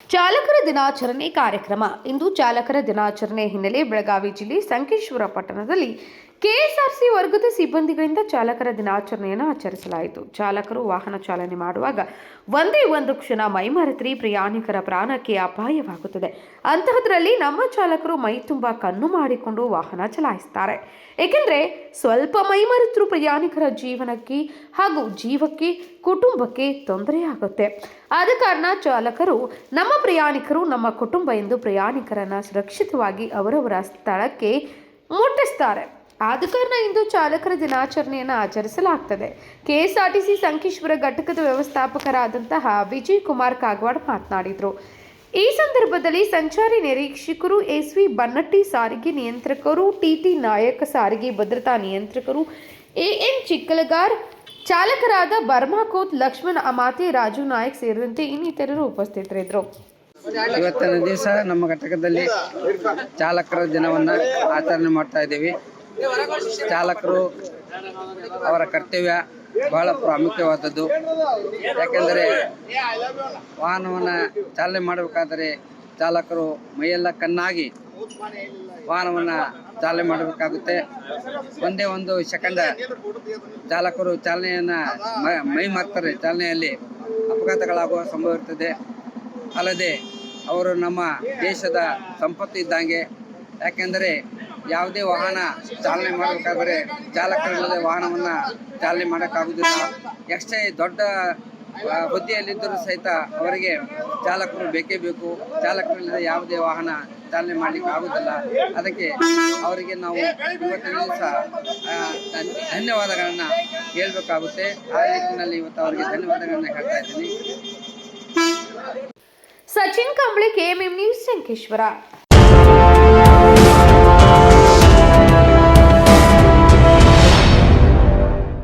ಚಾಲಕರ ದಿನಾಚರಣೆ ಕಾರ್ಯಕ್ರಮ. ಇಂದು ಚಾಲಕರ ದಿನಾಚರಣೆ ಹಿನ್ನೆಲೆ ಬೆಳಗಾವಿ ಜಿಲ್ಲೆ ಸಂಕೇಶ್ವರ ಪಟ್ಟಣದಲ್ಲಿ ಕೆಎಸ್ಆರ್ಸಿ ವರ್ಗದ ಸಿಬ್ಬಂದಿಗಳಿಂದ ಚಾಲಕರ ದಿನಾಚರಣೆಯನ್ನು ಆಚರಿಸಲಾಯಿತು. ಚಾಲಕರು ವಾಹನ ಚಾಲನೆ ಮಾಡುವಾಗ ಒಂದೇ ಒಂದು ಕ್ಷಣ ಮೈಮರೆತರೆ ಪ್ರಯಾಣಿಕರ ಪ್ರಾಣಕ್ಕೆ ಅಪಾಯವಾಗುತ್ತದೆ. ಅಂತಹದ್ರಲ್ಲಿ ನಮ್ಮ ಚಾಲಕರು ಮೈ ತುಂಬಾ ಕಣ್ಣು ಮಾಡಿಕೊಂಡು ವಾಹನ ಚಲಾಯಿಸುತ್ತಾರೆ. ಏಕೆಂದರೆ ಸ್ವಲ್ಪ ಮೈಮರೆತರು ಪ್ರಯಾಣಿಕರ ಜೀವನಕ್ಕೆ ಹಾಗೂ ಜೀವಕ್ಕೆ, ಕುಟುಂಬಕ್ಕೆ ತೊಂದರೆಯಾಗುತ್ತೆ. ಆದ ಕಾರಣ ಚಾಲಕರು ನಮ್ಮ ಪ್ರಯಾಣಿಕರು ನಮ್ಮ ಕುಟುಂಬ ಎಂದು ಪ್ರಯಾಣಿಕರನ್ನು ಸುರಕ್ಷಿತವಾಗಿ ಅವರವರ ಸ್ಥಳಕ್ಕೆ ಮುಟ್ಟಿಸ್ತಾರೆ. ಆದ ಕಾರಣ ಇಂದು ಚಾಲಕರ ದಿನಾಚರಣೆಯನ್ನು ಆಚರಿಸಲಾಗುತ್ತದೆ. ಕೆಎಸ್ಆರ್ಟಿಸಿ ಸಂಕೇಶ್ವರ ಘಟಕದ ವ್ಯವಸ್ಥಾಪಕರಾದಂತಹ ವಿಜಯ್ ಕುಮಾರ್ ಕಾಗವಾಡ್ ಮಾತನಾಡಿದರು. ಈ ಸಂದರ್ಭದಲ್ಲಿ ಸಂಚಾರಿ ನಿರೀಕ್ಷಕರು ಎಸ್ವಿ ಬನ್ನಟ್ಟಿ, ಸಾರಿಗೆ ನಿಯಂತ್ರಕರು ಟಿಟಿ ನಾಯಕ್, ಸಾರಿಗೆ ಭದ್ರತಾ ನಿಯಂತ್ರಕರು ಎಎನ್ ಚಿಕ್ಕಲಗಾರ್, ಚಾಲಕರಾದ ಬರ್ಮಾಕೋತ್, ಲಕ್ಷ್ಮಣ್ ಅಮಾತೆ, ರಾಜು ನಾಯಕ್ ಸೇರಿದಂತೆ ಇನ್ನಿತರರು ಉಪಸ್ಥಿತರಿದ್ದರು. ಇವತ್ತಿನ ದಿವಸ ನಮ್ಮ ಘಟಕದಲ್ಲಿ ಚಾಲಕರ ದಿನವನ್ನು ಆಚರಣೆ ಮಾಡ್ತಾ ಇದ್ದೀವಿ. ಚಾಲಕರು ಅವರ ಕರ್ತವ್ಯ ಬಹಳ ಪ್ರಾಮುಖ್ಯವಾದದ್ದು. ಯಾಕೆಂದರೆ ವಾಹನವನ್ನು ಚಾಲನೆ ಮಾಡಬೇಕಾದರೆ ಚಾಲಕರು ಮೈಯೆಲ್ಲ ಕಣ್ಣಾಗಿ ವಾಹನವನ್ನು ಚಾಲನೆ ಮಾಡಬೇಕಾಗುತ್ತೆ. ಒಂದೇ ಒಂದು ಸೆಕೆಂಡ್ ಚಾಲಕರು ಚಾಲನೆಯನ್ನು ಮೈ ಮಾಡ್ತಾರೆ. ಚಾಲನೆಯಲ್ಲಿ ಅಪಘಾತಗಳಾಗುವ ಸಂಭವ ಇರ್ತದೆ. ಅಲ್ಲದೆ ಅವರು ನಮ್ಮ ದೇಶದ ಸಂಪತ್ತು ಇದ್ದಂಗೆ. ಯಾಕೆಂದರೆ ಯಾವುದೇ ವಾಹನ ಚಾಲನೆ ಮಾಡಬೇಕಾದರೆ ಚಾಲಕರಿಲ್ಲದೆ ವಾಹನವನ್ನು ಚಾಲನೆ ಮಾಡೋಕ್ಕಾಗೋದಿಲ್ಲ. ಎಷ್ಟೇ ದೊಡ್ಡ ಹುದ್ದೆಯಲ್ಲಿದ್ದರೂ ಸಹಿತ ಅವರಿಗೆ ಚಾಲಕರು ಬೇಕೇ ಬೇಕು. ಚಾಲಕರಿಲ್ಲದೆ ಯಾವುದೇ ವಾಹನ ಚಾಲನೆ ಮಾಡಲಿಕ್ಕೆ ಆಗೋದಿಲ್ಲ. ಅದಕ್ಕೆ ಅವರಿಗೆ ನಾವು ಇವತ್ತಿನ ದಿವಸ ಧನ್ಯವಾದಗಳನ್ನು ಹೇಳಬೇಕಾಗುತ್ತೆ. ಆ ನಿಟ್ಟಿನಲ್ಲಿ ಇವತ್ತು ಅವರಿಗೆ ಧನ್ಯವಾದಗಳನ್ನು ಹೇಳ್ತಾ ಇದ್ದೀನಿ. ಸಚಿನ್ ಕಂಬಳಿ, ಕೆಎಂಎಂ ನ್ಯೂಸ್, ಸಂಕೇಶ್ವರ.